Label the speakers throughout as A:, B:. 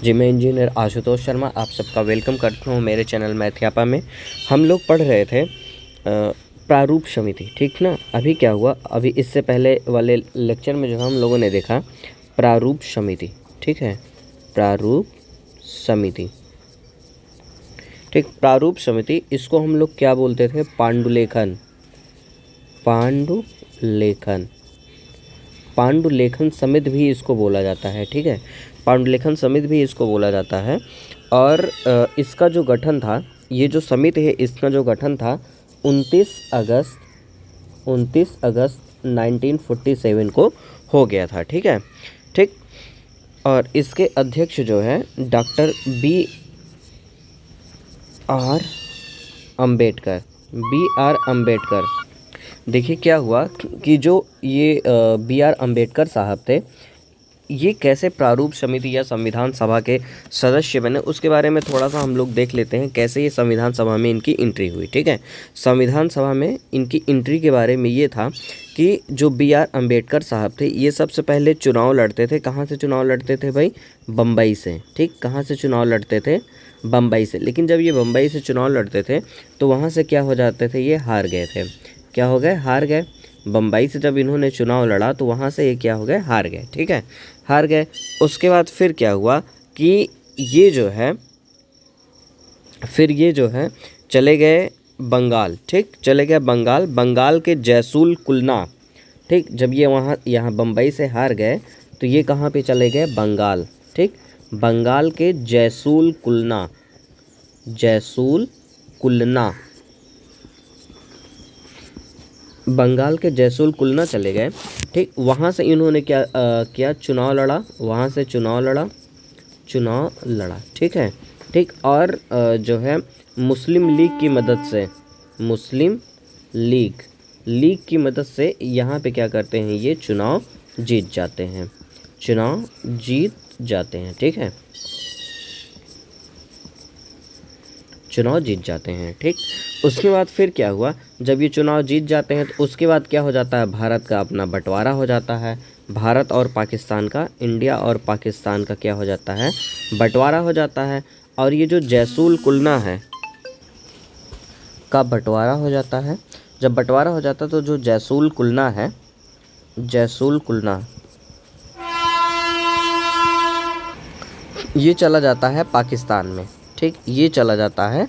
A: जी, मैं इंजीनियर आशुतोष शर्मा आप सबका वेलकम करता हूँ मेरे चैनल मैथयापा में। हम लोग पढ़ रहे थे प्रारूप समिति, ठीक ना। अभी क्या हुआ, अभी इससे पहले वाले लेक्चर में जो हम लोगों ने देखा प्रारूप समिति, ठीक है, प्रारूप समिति, ठीक। प्रारूप समिति, इसको हम लोग क्या बोलते थे? पांडुलेखन, पांडुलेखन, पांडुलेखन समिति भी इसको बोला जाता है, ठीक है। पांडुलेखन समिति भी इसको बोला जाता है। और इसका जो गठन था, ये जो समिति है इसका जो गठन था 29 अगस्त 1947 को हो गया था, ठीक है, ठीक। और इसके अध्यक्ष जो है डॉक्टर बी.आर. अम्बेडकर। देखिए क्या हुआ कि जो ये बी.आर. अम्बेडकर साहब थे, ये कैसे प्रारूप समिति या संविधान सभा के सदस्य बने, उसके बारे में थोड़ा सा हम लोग देख लेते हैं कैसे ये संविधान सभा में इनकी एंट्री हुई, ठीक है। संविधान सभा में इनकी एंट्री के बारे में ये था कि जो बी.आर. अम्बेडकर साहब थे, ये सबसे पहले चुनाव लड़ते थे। कहाँ से चुनाव लड़ते थे भाई? बम्बई से, ठीक। कहाँ से चुनाव लड़ते थे? बम्बई से। लेकिन जब ये बम्बई से चुनाव लड़ते थे तो वहाँ से क्या हो जाते थे? ये हार गए थे। क्या हो गए? हार गए। बम्बई से जब इन्होंने चुनाव लड़ा तो वहाँ से ये क्या हो गए? हार गए, ठीक है, हार गए। उसके बाद फिर क्या हुआ कि ये जो है चले गए बंगाल, ठीक, चले गए बंगाल। बंगाल के जैसूल कुलना, ठीक। जब ये यहाँ बम्बई से हार गए तो ये कहाँ पे चले गए? बंगाल, ठीक। बंगाल के जैसूल कुलना, जैसूल कुलना, बंगाल के जैसूल कुलना चले गए, ठीक। वहाँ से इन्होंने क्या किया? चुनाव लड़ा, वहाँ से चुनाव लड़ा, ठीक है, ठीक। और जो है मुस्लिम लीग की मदद से, मुस्लिम लीग की मदद से यहाँ पे क्या करते हैं? ये चुनाव जीत जाते हैं, चुनाव जीत जाते हैं, ठीक है, चुनाव जीत जाते हैं, ठीक। उसके बाद फिर क्या हुआ? जब ये चुनाव जीत जाते हैं तो उसके बाद क्या हो जाता है? भारत का अपना बंटवारा हो जाता है। भारत और पाकिस्तान का, इंडिया और पाकिस्तान का क्या हो जाता है? बंटवारा हो जाता है। और ये जो जैसूल कुलना है का बंटवारा हो जाता है। जब बंटवारा हो जाता है तो जो जैसूल कुलना है, जैसूल कुलना, ये चला जाता है पाकिस्तान में, ठीक। ये चला जाता है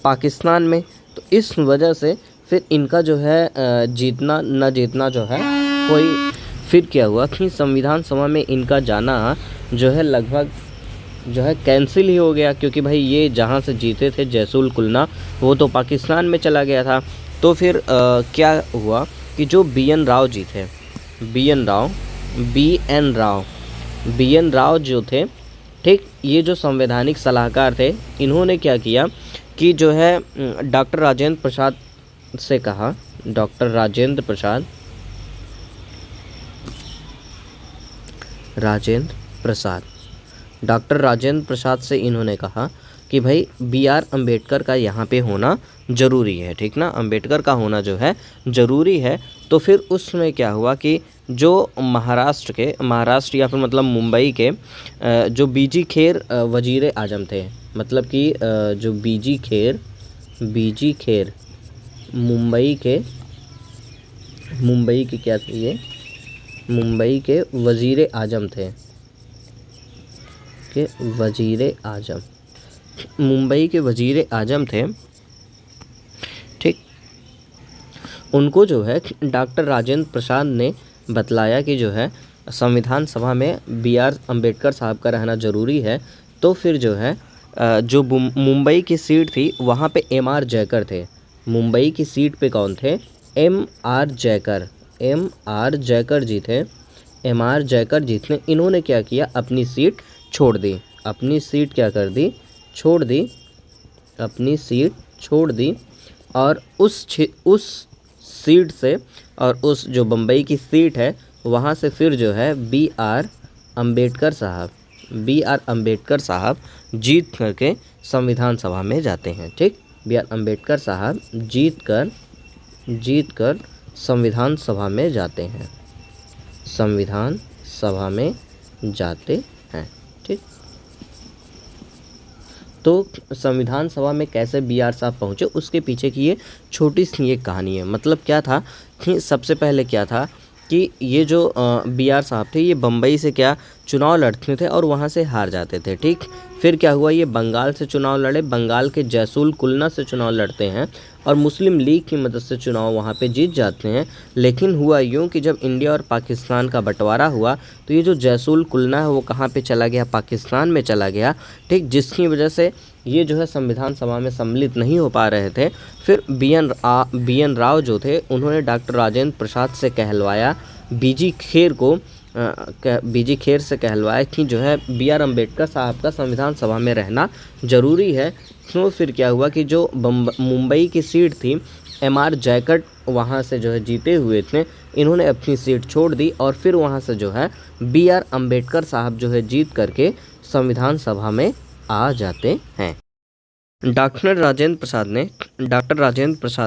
A: पाकिस्तान में। तो इस वजह से फिर इनका जो है जीतना न जीतना जो है कोई, फिर क्या हुआ कि संविधान सभा में इनका जाना जो है लगभग जो है कैंसिल ही हो गया, क्योंकि भाई ये जहाँ से जीते थे जैसूल कुलना, वो तो पाकिस्तान में चला गया था। तो फिर क्या हुआ कि जो बी.एन. राव जी थे, बी.एन. राव जो थे, ठीक, ये जो संवैधानिक सलाहकार थे, इन्होंने क्या किया कि जो है डॉक्टर राजेंद्र प्रसाद से कहा, डॉक्टर राजेंद्र प्रसाद से इन्होंने कहा कि भाई बी.आर. अम्बेडकर का यहाँ पे होना ज़रूरी है, ठीक ना, अम्बेडकर का होना जो है ज़रूरी है। तो फिर उसमें क्या हुआ कि जो महाराष्ट्र या फिर मतलब मुंबई के जो बी.जी. खेर वज़ीर आज़म थे, मतलब कि जो बी.जी. खेर मुंबई के क्या थे? ये मुंबई के वज़ीर आज़म थे, के वज़ीर आज़म, मुंबई के वज़ीर आज़म थे, ठीक। उनको जो है डॉक्टर राजेंद्र प्रसाद ने बतलाया कि जो है संविधान सभा में बी.आर. अम्बेडकर साहब का रहना ज़रूरी है। तो फिर जो है जो मुंबई की सीट थी वहाँ पे M.R. जयकर थे। मुंबई की सीट पे कौन थे? M.R. जयकर जी थे। M.R. जयकर जी थे। इन्होंने क्या किया? अपनी सीट छोड़ दी, अपनी सीट क्या कर दी? छोड़ दी, अपनी सीट छोड़ दी। और उस सीट से, और उस जो बम्बई की सीट है वहाँ से फिर जो है बी.आर. अम्बेडकर साहब जीत करके संविधान सभा में जाते हैं, ठीक। बी.आर. अम्बेडकर साहब जीत कर संविधान सभा में जाते हैं, संविधान सभा में जाते हैं, ठीक। तो संविधान सभा में कैसे बी आर साहब पहुँचे, उसके पीछे की ये छोटी सी एक कहानी है। मतलब क्या था कि सबसे पहले क्या था कि ये जो बी आर साहब थे, ये बम्बई से क्या चुनाव लड़ते थे और वहाँ से हार जाते थे। ठीक, फिर क्या हुआ, ये बंगाल से चुनाव लड़े, बंगाल के जैसुल कुलना से चुनाव लड़ते हैं और मुस्लिम लीग की मदद से चुनाव वहाँ पे जीत जाते हैं। लेकिन हुआ यूँ कि जब इंडिया और पाकिस्तान का बंटवारा हुआ तो ये जो जैसुल कुलना है वो कहाँ पे चला गया, पाकिस्तान में चला गया। ठीक, जिसकी वजह से ये जो है संविधान सभा में सम्मिलित नहीं हो पा रहे थे। फिर बी एन राव जो थे, उन्होंने डॉक्टर राजेंद्र प्रसाद से कहलवाया, बीजी खेर से कहलवाया कि जो है बी आर अम्बेडकर साहब का संविधान सभा में रहना ज़रूरी है। तो फिर क्या हुआ कि जो मुंबई की सीट थी, एम आर जैकट वहाँ से जो है जीते हुए थे, इन्होंने अपनी सीट छोड़ दी और फिर वहाँ से जो है बी आर अम्बेडकर साहब जो है जीत करके संविधान सभा में आ जाते हैं। डॉक्टर राजेंद्र प्रसाद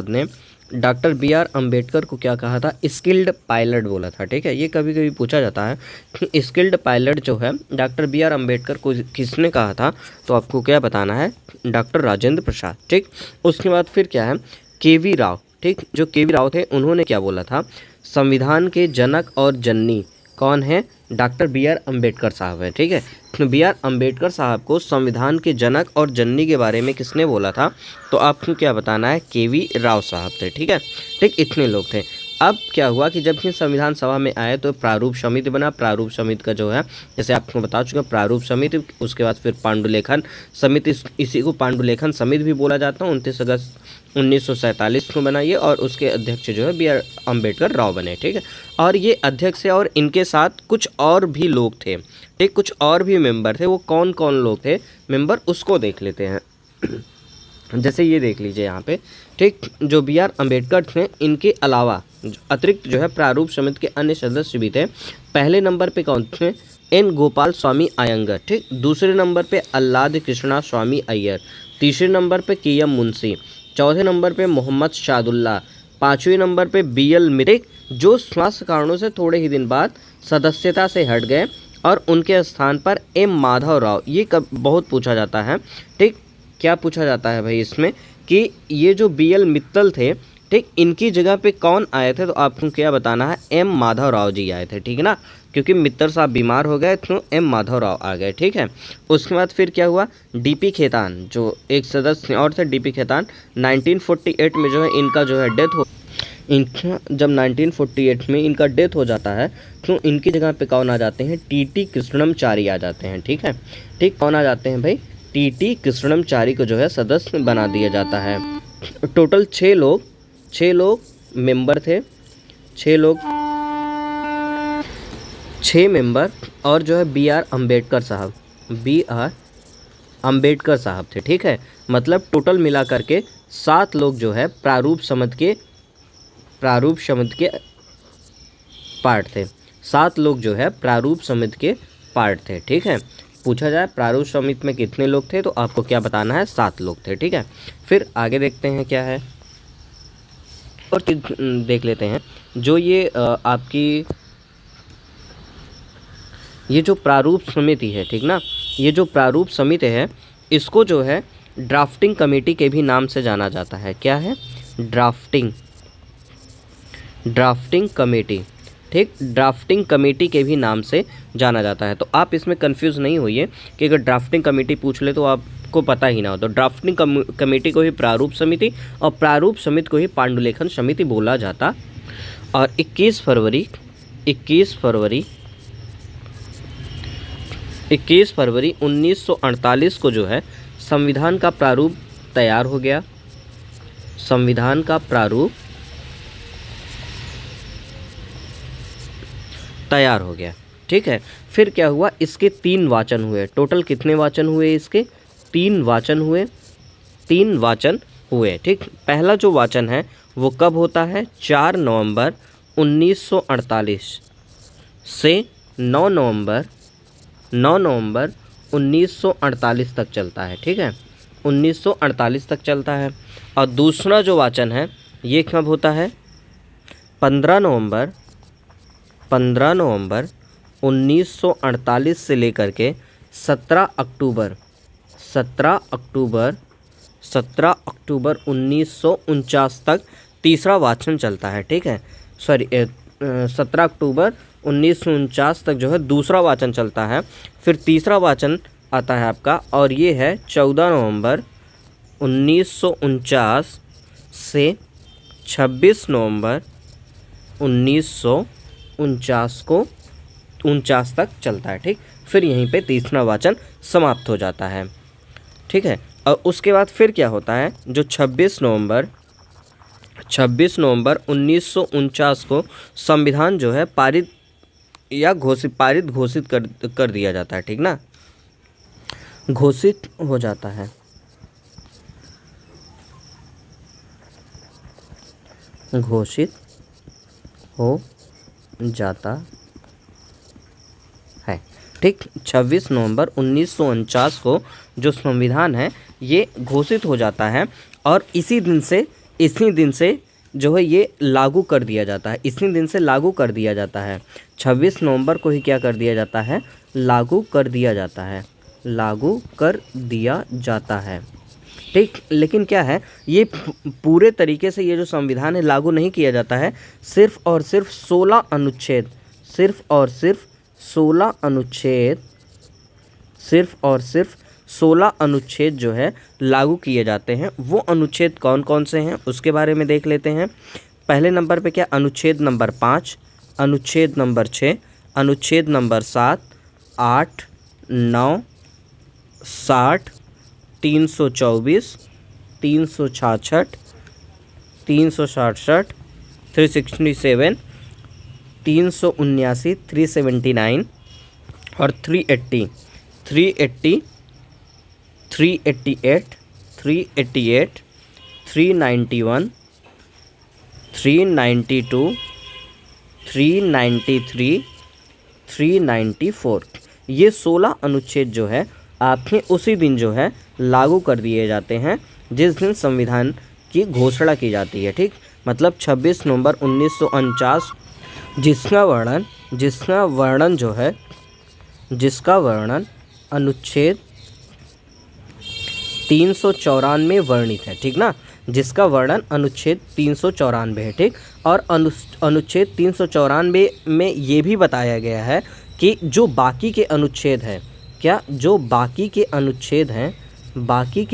A: ने डॉक्टर बी आर अम्बेडकर को क्या कहा था, स्किल्ड पायलट बोला था। ठीक है, ये कभी कभी पूछा जाता है कि स्किल्ड पायलट जो है डॉक्टर बी आर अम्बेडकर को किसने कहा था, तो आपको क्या बताना है, डॉक्टर राजेंद्र प्रसाद। ठीक, उसके बाद फिर क्या है, के वी राव। ठीक, जो के वी राव थे, उन्होंने क्या बोला था, संविधान के जनक और जननी कौन है, डॉक्टर बी आर अम्बेडकर साहब है। ठीक है, बी आर अम्बेडकर साहब को संविधान के जनक और जननी के बारे में किसने बोला था, तो आपको क्या बताना है, के वी राव साहब थे। ठीक है, ठीक, इतने लोग थे। अब क्या हुआ कि जब ये संविधान सभा में आए तो प्रारूप समिति बना। प्रारूप समिति का जो है, जैसे आपको बता चुका, प्रारूप समिति, उसके बाद फिर पांडुलेखन समिति, इसी को पांडुलेखन समिति भी बोला जाता है। 29 अगस्त 1947 को बना ये, और उसके अध्यक्ष जो है बी आर अम्बेडकर राव बने। ठीक है, और ये अध्यक्ष है और इनके साथ कुछ और भी लोग थे। ठीक, कुछ और भी मेंबर थे। वो कौन कौन लोग थे मेंबर, उसको देख लेते हैं। जैसे ये देख लीजिए यहाँ पे। ठीक, जो बी आर अम्बेडकर थे, इनके अलावा अतिरिक्त जो है प्रारूप समिति के अन्य सदस्य भी थे। पहले नंबर पे कौन थे, एन गोपाल स्वामी अयंगर। ठीक, दूसरे नंबर पे अल्लाद कृष्णा स्वामी अय्यर, तीसरे नंबर पे के एम मुंशी, चौथे नंबर पे मोहम्मद शादुल्ला, पाँचवें नंबर पे बी एल मिरिक, जो स्वास्थ्य कारणों से थोड़े ही दिन बाद सदस्यता से हट गए, और उनके स्थान पर एम माधव राव। ये कब बहुत पूछा जाता है। ठीक, क्या पूछा जाता है भाई इसमें, कि ये जो बी एल मित्तल थे, ठीक, इनकी जगह पे कौन आए थे, तो आपको क्या बताना है, एम माधव राव जी आए थे। ठीक है ना, क्योंकि मित्तल साहब बीमार हो गए तो एम माधव राव आ गए। ठीक है, उसके बाद फिर क्या हुआ, डीपी खेतान जो एक सदस्य और थे, डीपी खेतान, 1948 में जो है इनका जो है डेथ हो, इनका जब 1948 में इनका डेथ हो जाता है तो इनकी जगह पे कौन आ जाते हैं, टी कृष्णमचारी आ जाते हैं। ठीक है, ठीक, कौन आ जाते हैं भाई, टी कृष्णमचारी को जो है सदस्य बना दिया जाता है। टोटल 6 लोग मेंबर थे, 6 मेंबर, और जो है बी आर अम्बेडकर साहब थे। ठीक है, मतलब टोटल मिला करके 7 लोग जो है प्रारूप समिति के पार्ट थे। 7 लोग जो है प्रारूप समिति के पार्ट थे। ठीक है, पूछा जाए प्रारूप समिति में कितने लोग थे, तो आपको क्या बताना है, 7 लोग थे। ठीक है, फिर आगे देखते हैं क्या है, और देख लेते हैं जो ये आपकी ये जो प्रारूप समिति है, ठीक ना, ये जो प्रारूप समिति है, इसको जो है ड्राफ्टिंग कमेटी के भी नाम से जाना जाता है। क्या है, ड्राफ्टिंग कमेटी। ठीक, ड्राफ्टिंग कमेटी के भी नाम से जाना जाता है। तो आप इसमें कंफ्यूज नहीं होइए कि अगर ड्राफ्टिंग कमेटी पूछ ले तो आपको पता ही ना हो। तो ड्राफ्टिंग कमेटी को ही प्रारूप समिति और प्रारूप समिति को ही पांडुलेखन समिति बोला जाता। और 21 फरवरी 1948 को जो है संविधान का प्रारूप तैयार हो गया। संविधान का प्रारूप तैयार हो गया। ठीक है, फिर क्या हुआ, इसके 3 वाचन हुए। टोटल कितने वाचन हुए इसके, 3 वाचन हुए। ठीक, पहला जो वाचन है वो कब होता है, 4 नवंबर 1948 से 9 नवंबर 1948 तक चलता है। ठीक है, 1948 तक चलता है। और दूसरा जो वाचन है ये कब होता है, 15 नवंबर 1948 से लेकर के 17 17 अक्टूबर 1949 तक तीसरा वाचन चलता है, ठीक है। सॉरी 17 अक्टूबर 1949 तक जो है दूसरा वाचन चलता है। फिर तीसरा वाचन आता है आपका, और ये है 14 नवंबर 1949 से 26 नवंबर 1949 को 49 तक चलता है, ठीक। फिर यहीं पे तीसरा वाचन समाप्त हो जाता है, ठीक है। और उसके बाद फिर क्या होता है, जो 26 नवंबर 1949 को संविधान जो है पारित घोषित कर दिया जाता है, ठीक ना, घोषित हो जाता है, घोषित हो जाता है, ठीक। 26 नवंबर 1949 को जो संविधान है ये घोषित हो जाता है, और इसी दिन से जो है ये लागू कर दिया जाता है, इसी दिन से लागू कर दिया जाता है। 26 नवंबर को ही क्या कर दिया जाता है, लागू कर दिया जाता है, लागू कर दिया जाता है, ठीक। लेकिन क्या है, ये पूरे तरीके से ये जो संविधान है लागू नहीं किया जाता है। सिर्फ और सिर्फ 16 अनुच्छेद, सिर्फ और सिर्फ 16 अनुच्छेद जो है लागू किए जाते हैं। वो अनुच्छेद कौन कौन से हैं उसके बारे में देख लेते हैं। पहले नंबर पे क्या, अनुच्छेद नंबर 5, अनुच्छेद नंबर 6, अनुच्छेद नंबर 7, 8, 9, 60, 324, 366, 367, 367, 379, 379 और 380, 388, 388, 391, 392, 393, 394, ये 16 अनुच्छेद जो है आपके उसी दिन जो है लागू कर दिए जाते हैं जिस दिन संविधान की घोषणा की जाती है, ठीक। मतलब 26 नवंबर 1949, जिसका वर्णन अनुच्छेद 394 वर्णित है, ठीक ना, जिसका वर्णन अनुच्छेद 394 है, ठीक। और अनुच्छेद 394 में ये भी बताया गया है कि जो बाकी के अनुच्छेद हैं, क्या, जो बाकी के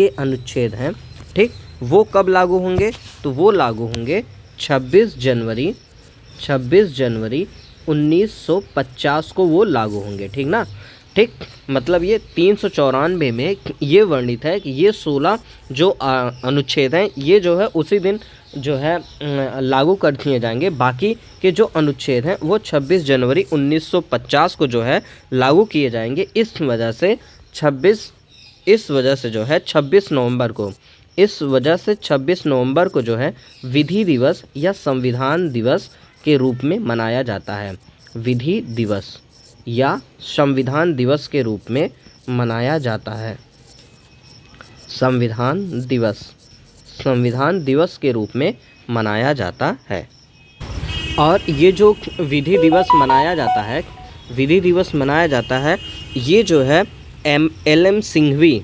A: अनुच्छेद हैं, ठीक, वो कब लागू होंगे, तो वो लागू होंगे 26 जनवरी 1950 को वो लागू होंगे, ठीक ना, ठीक। मतलब ये 394 में ये वर्णित है कि ये 16 जो अनुच्छेद हैं ये जो है उसी दिन जो है लागू कर दिए जाएंगे। बाकी के जो अनुच्छेद हैं वो 26 जनवरी 1950 को जो है लागू किए जाएंगे। इस वजह से 26 नवंबर को जो है विधि दिवस या संविधान दिवस के रूप में मनाया जाता है, विधि दिवस या संविधान दिवस के रूप में मनाया जाता है, संविधान दिवस के रूप में मनाया जाता है। और ये जो विधि दिवस मनाया जाता है ये जो है LM सिंघवी,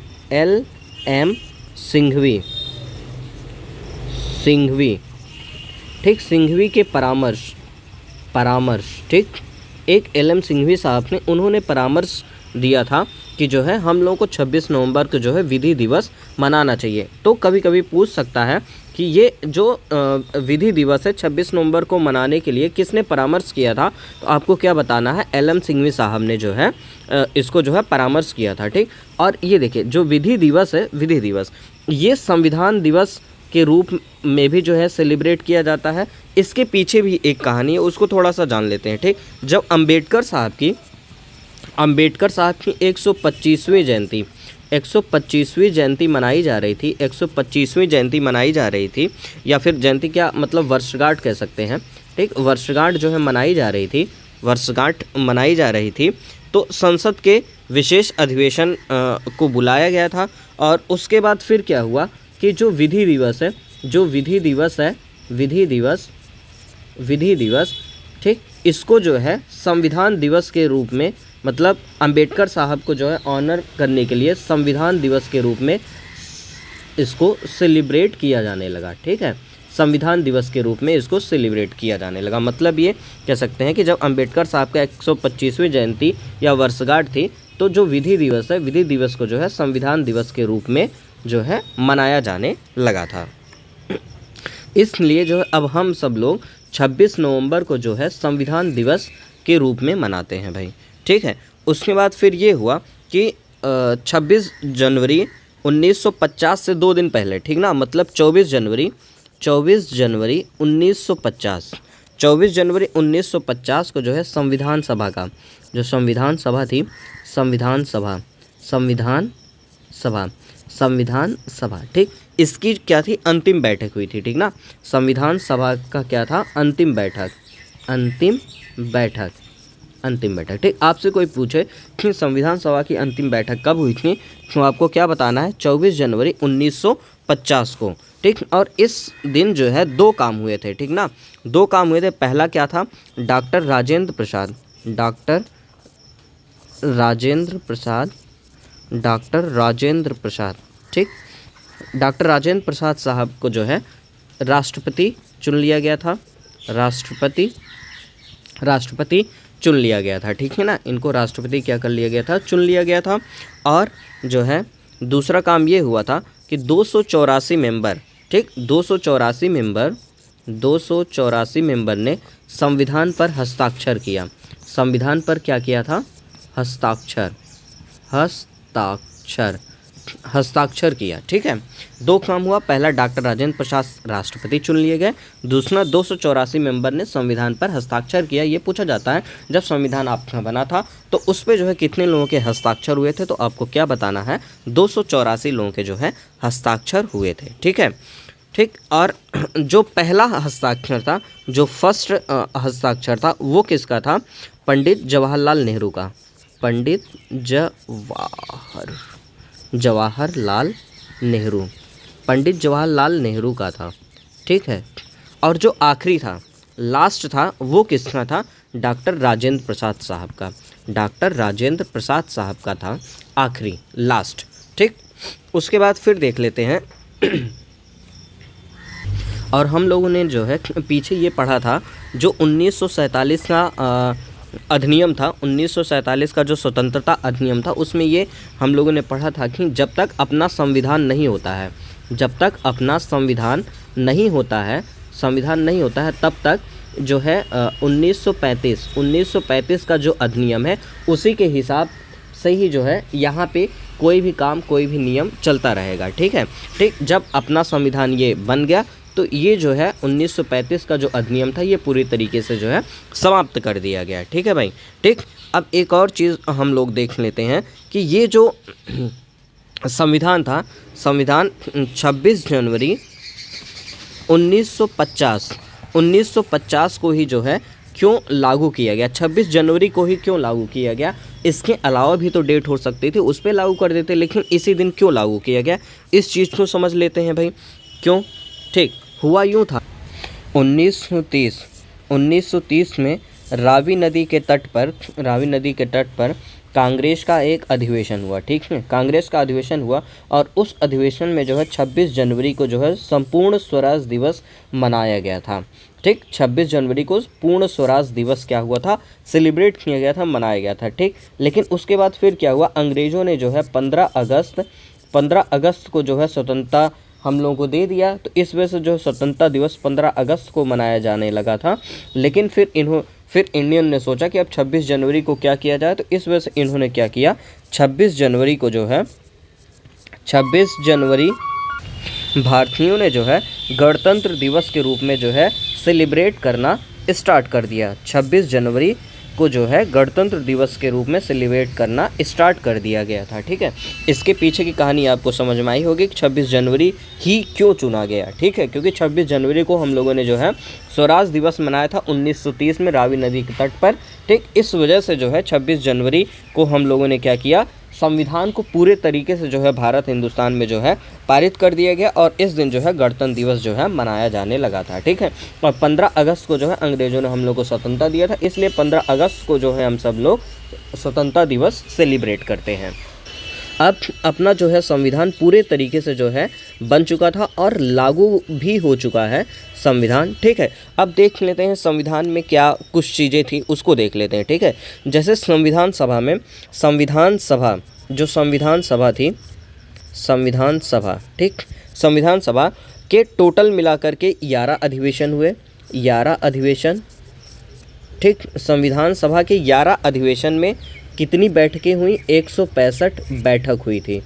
A: ठीक, सिंघवी के परामर्श, ठीक, एक LM सिंघवी साहब ने उन्होंने परामर्श दिया था कि जो है हम लोगों को 26 नवंबर को जो है विधि दिवस मनाना चाहिए। तो कभी कभी पूछ सकता है कि ये जो विधि दिवस है 26 नवंबर को मनाने के लिए किसने परामर्श किया था, तो आपको क्या बताना है, LM सिंघवी साहब ने जो है इसको जो है परामर्श किया था, ठीक। और ये देखिए जो विधि दिवस है, विधि दिवस ये संविधान दिवस के रूप में भी जो है सेलिब्रेट किया जाता है। इसके पीछे भी एक कहानी है, उसको थोड़ा सा जान लेते हैं, ठीक। जब अंबेडकर साहब की 125वीं जयंती मनाई जा रही थी, 125वीं जयंती मनाई जा रही थी, या फिर जयंती क्या मतलब वर्षगांठ कह सकते हैं, ठीक, वर्षगांठ जो है मनाई जा रही थी, तो संसद के विशेष अधिवेशन को बुलाया गया था। और उसके बाद फिर क्या हुआ कि जो विधि दिवस, ठीक, इसको जो है संविधान दिवस के रूप में मतलब अंबेडकर साहब को जो है ऑनर करने के लिए संविधान दिवस के रूप में इसको सेलिब्रेट किया जाने लगा। ठीक है, संविधान दिवस के रूप में इसको सेलिब्रेट किया जाने लगा। मतलब ये कह सकते हैं कि जब अंबेडकर साहब का 125वीं जयंती या वर्षगांठ थी, तो जो विधि दिवस है, विधि दिवस को जो है संविधान दिवस के रूप में जो है मनाया जाने लगा था। इसलिए जो है अब हम सब लोग 26 नवंबर को जो है संविधान दिवस के रूप में मनाते हैं भाई। ठीक है, उसके बाद फिर ये हुआ कि 26 जनवरी 1950 से 2 दिन पहले, ठीक ना, मतलब 24 जनवरी 1950 को जो है संविधान सभा का, जो संविधान सभा थी, संविधान सभा, ठीक, इसकी क्या थी, अंतिम बैठक हुई थी। ठीक ना, संविधान सभा का क्या था, अंतिम बैठक। ठीक, आपसे कोई पूछे कि संविधान सभा की अंतिम बैठक कब हुई थी, तो आपको क्या बताना है, 24 जनवरी 1950 को। ठीक, और इस दिन जो है 2 काम हुए थे। ठीक ना, 2 काम हुए थे। पहला क्या था, डॉक्टर राजेंद्र प्रसाद, ठीक, डॉक्टर राजेंद्र प्रसाद साहब को जो है राष्ट्रपति चुन लिया गया था, राष्ट्रपति चुन लिया गया था। ठीक है ना, इनको राष्ट्रपति क्या कर लिया गया था, चुन लिया गया था। और जो है दूसरा काम ये हुआ था कि 284 मेंबर, ठीक, 284 मेंबर ने संविधान पर हस्ताक्षर किया। संविधान पर क्या किया था, हस्ताक्षर किया। ठीक है, 2 काम हुआ। पहला, डॉक्टर राजेंद्र प्रसाद राष्ट्रपति चुन लिए गए। दूसरा, 284 मेंबर ने संविधान पर हस्ताक्षर किया। ये पूछा जाता है जब संविधान आपका बना था तो उस पे जो है कितने लोगों के हस्ताक्षर हुए थे, तो आपको क्या बताना है, 284 लोगों के जो है हस्ताक्षर हुए थे। ठीक है, ठीक, और जो पहला हस्ताक्षर था, जो फर्स्ट हस्ताक्षर था, वो किसका था, पंडित जवाहरलाल नेहरू का, पंडित जवाहरलाल नेहरू का था। ठीक है, और जो आखिरी था, लास्ट था, वो किसका था, डॉक्टर राजेंद्र प्रसाद साहब का था आखिरी, लास्ट। ठीक, उसके बाद फिर देख लेते हैं और हम लोगों ने जो है पीछे ये पढ़ा था, जो 1947 का अधिनियम था, 1947 का जो स्वतंत्रता अधिनियम था, उसमें ये हम लोगों ने पढ़ा था कि जब तक अपना संविधान नहीं होता है, तब तक जो है 1935 का जो अधिनियम है, उसी के हिसाब से ही जो है यहाँ पे कोई भी काम, कोई भी नियम चलता रहेगा। ठीक है, ठीक, जब अपना संविधान ये बन गया तो ये जो है 1935 का जो अधिनियम था, ये पूरी तरीके से जो है समाप्त कर दिया गया। ठीक है भाई। ठीक, अब एक और चीज़ हम लोग देख लेते हैं कि ये जो संविधान था, संविधान 26 जनवरी 1950 को ही जो है क्यों लागू किया गया, 26 जनवरी को ही क्यों लागू किया गया। इसके अलावा भी तो डेट हो सकती थी, उस पर लागू कर देते, लेकिन इसी दिन क्यों लागू किया गया, इस चीज़ को समझ लेते हैं भाई, क्यों। ठीक, हुआ यूँ था, 1930 में रावी नदी के तट पर कांग्रेस का एक अधिवेशन हुआ। ठीक है, कांग्रेस का अधिवेशन हुआ और उस अधिवेशन में जो है 26 जनवरी को जो है संपूर्ण स्वराज दिवस मनाया गया था। ठीक, 26 जनवरी को पूर्ण स्वराज दिवस क्या हुआ था, सेलिब्रेट किया गया था, मनाया गया था। ठीक, लेकिन उसके बाद फिर क्या हुआ, अंग्रेज़ों ने जो है 15 अगस्त को जो है स्वतंत्रता हम लोगों को दे दिया। तो इस वजह से जो स्वतंत्रता दिवस 15 अगस्त को मनाया जाने लगा था। लेकिन फिर इंडियन ने सोचा कि अब 26 जनवरी को क्या किया जाए, तो इस वजह से इन्होंने क्या किया, 26 जनवरी भारतीयों ने जो है गणतंत्र दिवस के रूप में जो है सेलिब्रेट करना स्टार्ट कर दिया। 26 जनवरी को जो है गणतंत्र दिवस के रूप में सेलिब्रेट करना स्टार्ट कर दिया गया था। ठीक है, इसके पीछे की कहानी आपको समझ में आई होगी कि 26 जनवरी ही क्यों चुना गया। ठीक है, क्योंकि 26 जनवरी को हम लोगों ने जो है स्वराज दिवस मनाया था 1930 में रावी नदी के तट पर। ठीक, इस वजह से जो है 26 जनवरी को हम लोगों ने क्या किया, संविधान को पूरे तरीके से जो है भारत हिंदुस्तान में जो है पारित कर दिया गया और इस दिन जो है गणतंत्र दिवस जो है मनाया जाने लगा था। ठीक है, और 15 अगस्त को जो है अंग्रेज़ों ने हम लोग को स्वतंत्रता दिया था, इसलिए 15 अगस्त को जो है हम सब लोग स्वतंत्रता दिवस सेलिब्रेट करते हैं। अब अपना जो है संविधान पूरे तरीके से जो है बन चुका था और लागू भी हो चुका है संविधान, ठीक है। अब देख लेते हैं संविधान में क्या कुछ चीज़ें थी उसको देख लेते हैं, ठीक है। जैसे संविधान सभा में संविधान सभा थी, संविधान सभा, ठीक, संविधान सभा के टोटल मिलाकर के 11 अधिवेशन हुए, 11 अधिवेशन, ठीक। संविधान सभा के 11 अधिवेशन में कितनी बैठकें हुई? 165 बैठक हुई थी,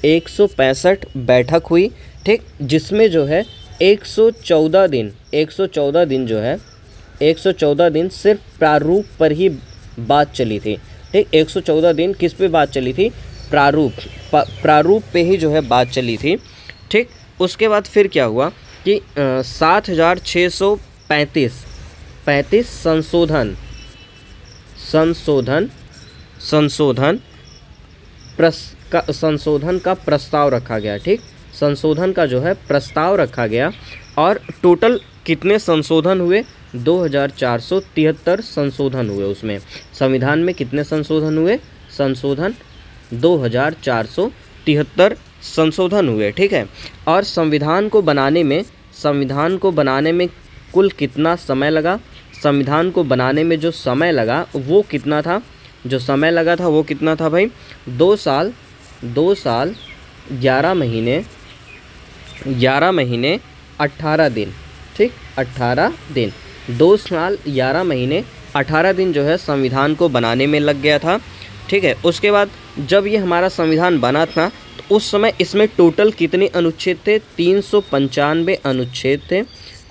A: 165 बैठक हुई, ठीक। जिसमें जो है 114 दिन जो है 114 दिन सिर्फ प्रारूप पर ही बात चली थी, ठीक। 114 दिन किस पे बात चली थी? प्रारूप पे ही जो है बात चली थी, ठीक। उसके बाद फिर क्या हुआ कि 7,635 संशोधन का प्रस्ताव रखा गया, ठीक। संशोधन का जो है प्रस्ताव रखा गया और टोटल कितने संशोधन हुए? 2,473 संशोधन हुए। उसमें संविधान में कितने संशोधन हुए? 2,473 संशोधन हुए, ठीक है। और संविधान को बनाने में कुल कितना समय लगा? संविधान को बनाने में जो समय लगा वो कितना था? जो समय लगा था वो कितना था भाई? 2 साल 11 महीने 18 दिन, ठीक, 18 दिन। 2 साल 11 महीने 18 दिन जो है संविधान को बनाने में लग गया था, ठीक है। उसके बाद जब ये हमारा संविधान बना था तो उस समय इसमें टोटल कितने अनुच्छेद थे? 395 अनुच्छेद थे,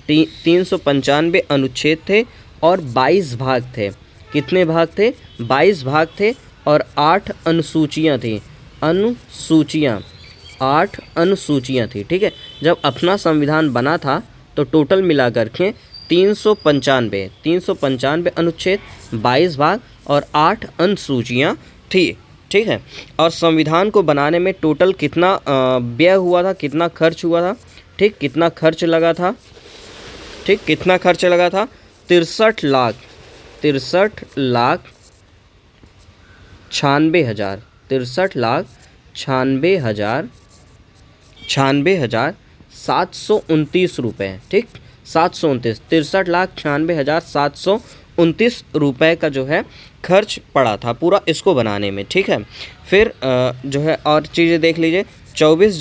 A: 395 अनुच्छेद थे और 22 भाग थे। कितने भाग थे? 22 भाग थे और 8 अनुसूचियाँ थी, 8 अनुसूचियाँ थी, ठीक है। जब अपना संविधान बना था तो टोटल मिलाकर के 395 अनुच्छेद, 22 भाग और 8 अनुसूचियाँ थी, ठीक है। और संविधान को बनाने में टोटल कितना व्यय हुआ था, कितना खर्च हुआ था, ठीक, कितना खर्च लगा था, ठीक, कितना खर्च लगा था? 63 लाख 96,729 रुपये, ठीक, 63,96,729 रुपये का जो है खर्च पड़ा था पूरा इसको बनाने में, ठीक है। फिर जो है और चीज़ें देख लीजिए। 24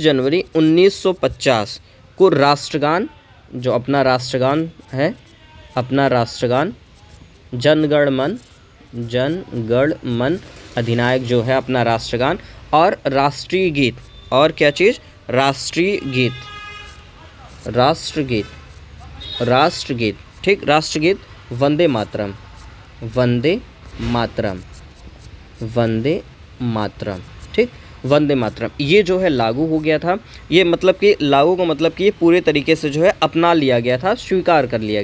A: जनवरी 1950 को राष्ट्रगान, जो अपना राष्ट्रगान है, अपना राष्ट्रगान जनगण मन अधिनायक जो है अपना राष्ट्रगान, और राष्ट्रीय गीत, और क्या चीज़? राष्ट्रगीत, ठीक, राष्ट्रगीत वंदे मातरम, ठीक, वंदे मातरम। ये जो है लागू हो गया था। ये मतलब कि लागू का मतलब कि ये पूरे तरीके से जो है अपना लिया गया था, स्वीकार कर लिया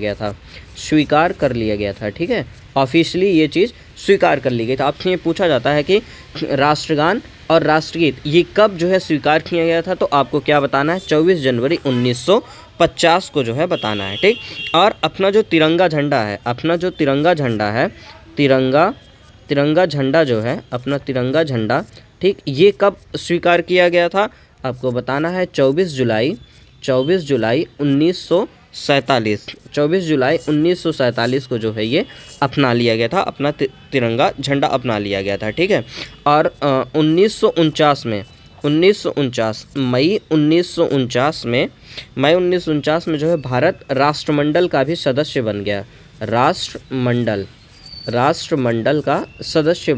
A: गया था, ठीक है। ऑफिशियली ये चीज़ स्वीकार कर ली गई था। आपसे ये पूछा जाता है कि राष्ट्रगान और राष्ट्रगीत ये कब जो है स्वीकार किया गया था, तो आपको क्या बताना है? 24 जनवरी 1950 को जो है बताना है, ठीक। और अपना जो तिरंगा झंडा है, तिरंगा झंडा जो है अपना तिरंगा झंडा, ठीक, ये कब स्वीकार किया गया था? आपको बताना है 24 जुलाई 1947 को जो है ये अपना लिया गया था, अपना तिरंगा झंडा अपना लिया गया था, ठीक है। और 1949 मई 1949 में जो है भारत राष्ट्रमंडल का भी सदस्य बन गया। राष्ट्रमंडल का सदस्य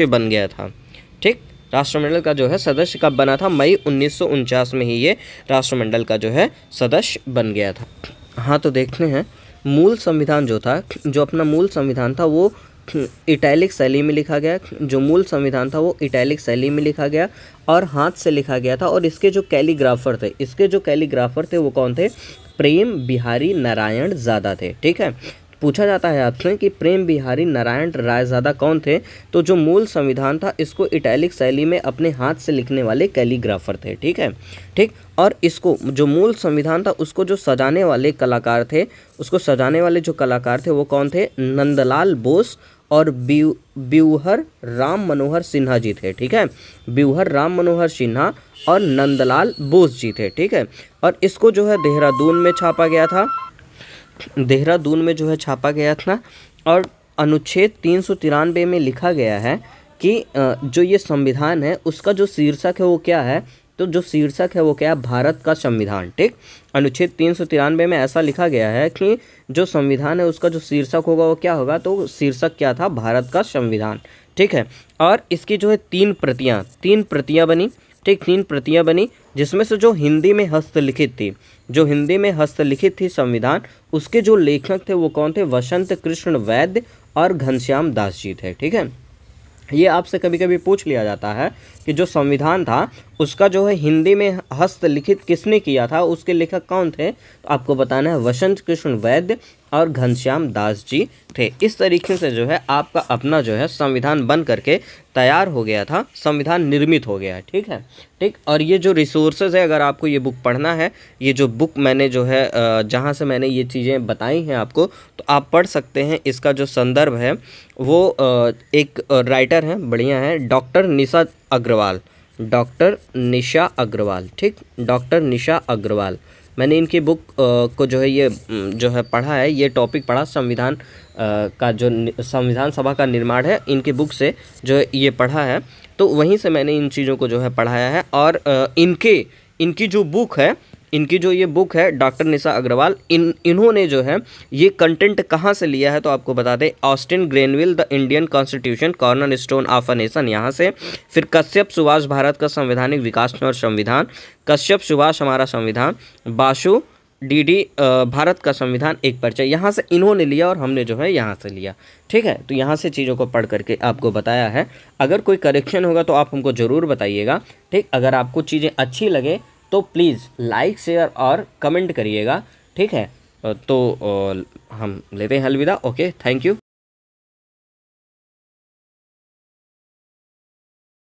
A: बन गया था, ठीक। राष्ट्रमंडल का जो है सदस्य कब बना था? मई 1949 में ही ये राष्ट्रमंडल का जो है सदस्य बन गया था। हाँ, तो देखते हैं मूल संविधान जो था, जो अपना मूल संविधान था वो इटैलिक शैली में लिखा गया। जो मूल संविधान था वो इटैलिक शैली में लिखा गया और हाथ से लिखा गया था। और इसके जो कैलीग्राफर थे वो कौन थे? प्रेम बिहारी नारायण ज़्यादा थे, ठीक है। पूछा जाता है आपसे कि प्रेम बिहारी नारायण रायजादा कौन थे, तो जो मूल संविधान था इसको इटैलिक शैली में अपने हाथ से लिखने वाले कैलीग्राफर थे। ठीक है, ठीक। और इसको जो मूल संविधान था उसको जो सजाने वाले कलाकार थे, उसको सजाने वाले जो कलाकार थे वो कौन थे, नंदलाल बोस और ब्यूहर राम मनोहर सिन्हा जी थे। ठीक है, ब्यूहर राम मनोहर सिन्हा और नंदलाल बोस जी थे। ठीक है, और इसको जो है देहरादून में छापा गया था, देहरादून में जो है छापा गया था। और अनुच्छेद 393 में लिखा गया है कि जो ये संविधान है उसका जो शीर्षक है वो क्या है, तो जो शीर्षक है वो क्या है, भारत का संविधान। ठीक, अनुच्छेद 393 में ऐसा लिखा गया है कि जो संविधान है उसका जो शीर्षक होगा वो क्या होगा, तो शीर्षक क्या था, भारत का संविधान। ठीक है, और इसकी जो है तीन प्रतियां बनी। ठीक, 3 प्रतियां बनी, जिसमें से जो हिंदी में हस्तलिखित थी, जो हिंदी में हस्तलिखित थी संविधान, उसके जो लेखक थे वो कौन थे, वसंत कृष्ण वैद्य और घनश्याम दास जी थे। ठीक है, ये आपसे कभी कभी पूछ लिया जाता है कि जो संविधान था उसका जो है हिंदी में हस्तलिखित किसने किया था, उसके लेखक कौन थे, तो आपको बताना है वसंत कृष्ण वैद्य और घनश्याम दास जी थे। इस तरीके से जो है आपका अपना जो है संविधान बन करके तैयार हो गया था, संविधान निर्मित हो गया है। ठीक है, ठीक। और ये जो रिसोर्सेज है, अगर आपको ये बुक पढ़ना है, ये जो बुक मैंने जो है जहाँ से मैंने ये चीज़ें बताई हैं आपको, तो आप पढ़ सकते हैं। इसका जो संदर्भ है वो एक राइटर हैं, बढ़िया है, डॉक्टर निशा अग्रवाल, डॉक्टर निशा अग्रवाल। ठीक, डॉक्टर निशा अग्रवाल। मैंने इनकी बुक को जो है ये जो है पढ़ा है, ये टॉपिक पढ़ा, संविधान का जो संविधान सभा का निर्माण है, इनकी बुक से जो है ये पढ़ा है, तो वहीं से मैंने इन चीज़ों को जो है पढ़ाया है। और इनकी जो बुक है, इनकी जो ये बुक है डॉक्टर निशा अग्रवाल, इन्होंने जो है ये कंटेंट कहाँ से लिया है, तो आपको बता दें, Austin Granville the Indian constitution corner stone of a nation, यहाँ से। फिर कश्यप सुभाष भारत का संवैधानिक विकास और संविधान, कश्यप सुभाष हमारा संविधान, बासु डीडी भारत का संविधान एक परिचय, यहाँ से इन्होंने लिया और हमने जो है यहाँ से लिया। ठीक है, तो यहाँ से चीज़ों को पढ़ करके आपको बताया है। अगर कोई करेक्शन होगा तो आप हमको ज़रूर बताइएगा। ठीक, अगर आपको चीज़ें अच्छी लगे तो प्लीज़ लाइक शेयर और कमेंट करिएगा। ठीक है, तो हम लेते हैं अलविदा। Okay, thank you.